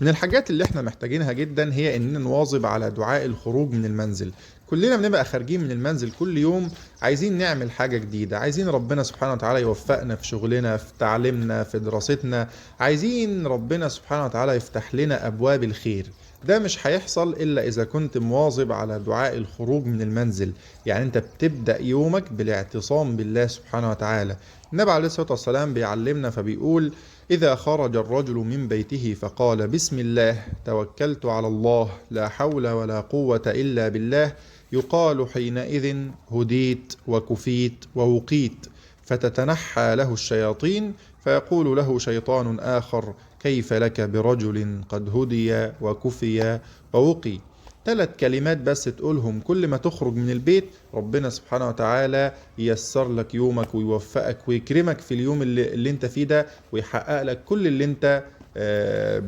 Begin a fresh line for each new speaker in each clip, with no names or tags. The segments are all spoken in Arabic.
من الحاجات اللي احنا محتاجينها جدا هي اننا نواظب على دعاء الخروج من المنزل. كلنا بنبقى خارجين من المنزل كل يوم عايزين نعمل حاجة جديدة، عايزين ربنا سبحانه وتعالى يوفقنا في شغلنا، في تعليمنا، في دراستنا، عايزين ربنا سبحانه وتعالى يفتح لنا أبواب الخير. ده مش هيحصل إلا إذا كنت مواظب على دعاء الخروج من المنزل. يعني أنت بتبدأ يومك بالاعتصام بالله سبحانه وتعالى. النبي عليه الصلاة والسلام بيعلمنا فبيقول: إذا خرج الرجل من بيته فقال بسم الله توكلت على الله لا حول ولا قوة إلا بالله، يقال حينئذ هديت وكفيت ووقيت، فتتنحى له الشياطين، فيقول له شيطان آخر: كيف لك برجل قد هدي وكفي ووقي. 3 كلمات بس تقولهم كل ما تخرج من البيت، ربنا سبحانه وتعالى ييسر لك يومك ويوفقك ويكرمك في اليوم اللي انت فيه ده، ويحقق لك كل اللي انت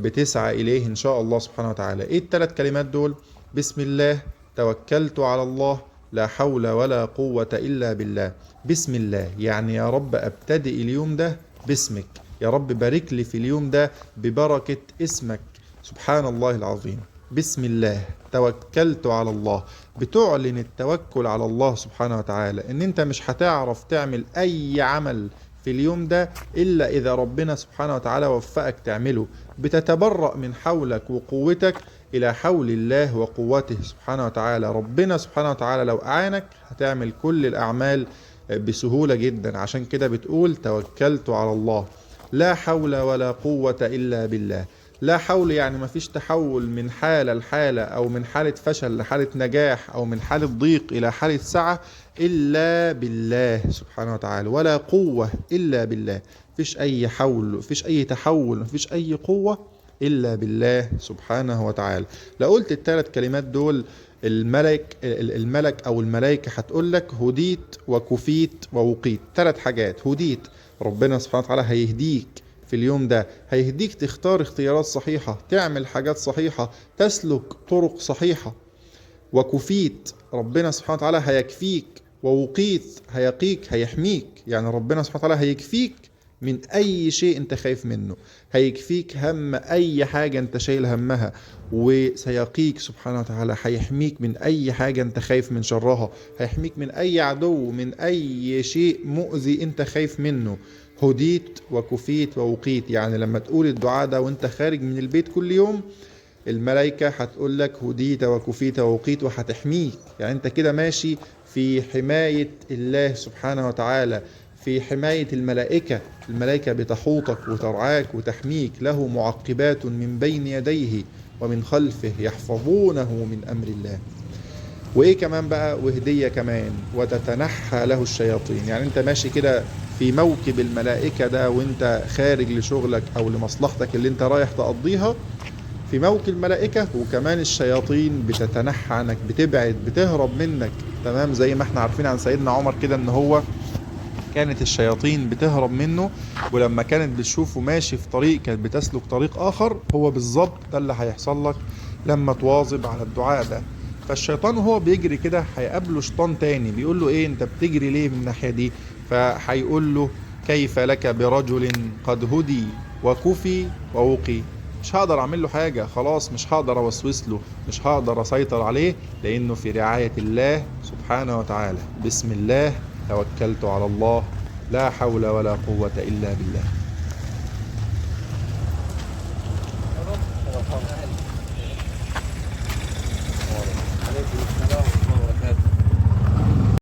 بتسعى إليه إن شاء الله سبحانه وتعالى. إيه ال3 كلمات دول؟ بسم الله توكلت على الله لا حول ولا قوة إلا بالله. بسم الله يعني يا رب أبتدئ اليوم ده باسمك، يا رب بارك لي في اليوم ده ببركة اسمك سبحان الله العظيم. بسم الله توكلت على الله، بتعلن التوكل على الله سبحانه وتعالى، ان انت مش هتعرف تعمل اي عمل في اليوم ده الا اذا ربنا سبحانه وتعالى وفقك تعمله. بتتبرأ من حولك وقوتك الى حول الله وقوته سبحانه وتعالى. ربنا سبحانه وتعالى لو اعانك هتعمل كل الاعمال بسهولة جدا. عشان كده بتقول توكلت على الله لا حول ولا قوة الا بالله. لا حول يعني مفيش تحول من حالة لحالة، أو من حالة فشل لحالة نجاح، أو من حالة ضيق إلى حالة سعة إلا بالله سبحانه وتعالى. ولا قوة إلا بالله، مفيش أي حول، مفيش أي تحول، مفيش أي قوة إلا بالله سبحانه وتعالى. لو قلت ال3 كلمات دول، الملك أو الملائكة هتقول لك هديت وكفيت ووقيت. 3 حاجات: هديت، ربنا سبحانه وتعالى هيهديك في اليوم ده، هيهديك تختار اختيارات صحيحة، تعمل حاجات صحيحة، تسلك طرق صحيحة. وكفيت، ربنا سبحانه وتعالى هيكفيك. ووقيت، هيقيك، هيحميك. يعني ربنا سبحانه وتعالى هيكفيك من أي شيء أنت خايف منه، هيكفيك هم أي حاجة أنت شايل همها، وسيقيك سبحانه وتعالى، هيحميك من أي حاجة أنت خايف من شرها، هيحميك من أي عدو، من أي شيء مؤذي أنت خايف منه. هديت وكفيت ووقيت، يعني لما تقول الدعاء ده وانت خارج من البيت كل يوم، الملائكة هتقول لك هديت وكفيت ووقيت، وهتحميك. يعني انت كده ماشي في حماية الله سبحانه وتعالى، في حماية الملائكة. الملائكة بتحوطك وترعاك وتحميك. له معقبات من بين يديه ومن خلفه يحفظونه من أمر الله. وايه كمان بقى؟ وهدية كمان: وتتنحى له الشياطين. يعني انت ماشي كده في موكب الملائكة ده وانت خارج لشغلك او لمصلحتك اللي انت رايح تقضيها، في موكب الملائكة، وكمان الشياطين بتتنحى عنك، بتبعد، بتهرب منك. تمام، زي ما احنا عارفين عن سيدنا عمر كده ان هو كانت الشياطين بتهرب منه، ولما كانت بتشوفه ماشي في طريق كانت بتسلك طريق آخر. هو بالظبط ده اللي هيحصل لك لما تواظب على الدعاء ده. فالشيطان وهو بيجري كده هيقابله شيطان تاني بيقول له ايه انت بتجري ليه من الناحية دي؟ فهيقول له كيف لك برجل قد هدي وكفي ووقي. مش هقدر اعمل له حاجة، خلاص مش هقدر اوسوس له، مش هقدر اسيطر عليه، لانه في رعاية الله سبحانه وتعالى. بسم الله توكلت على الله لا حول ولا قوة إلا بالله.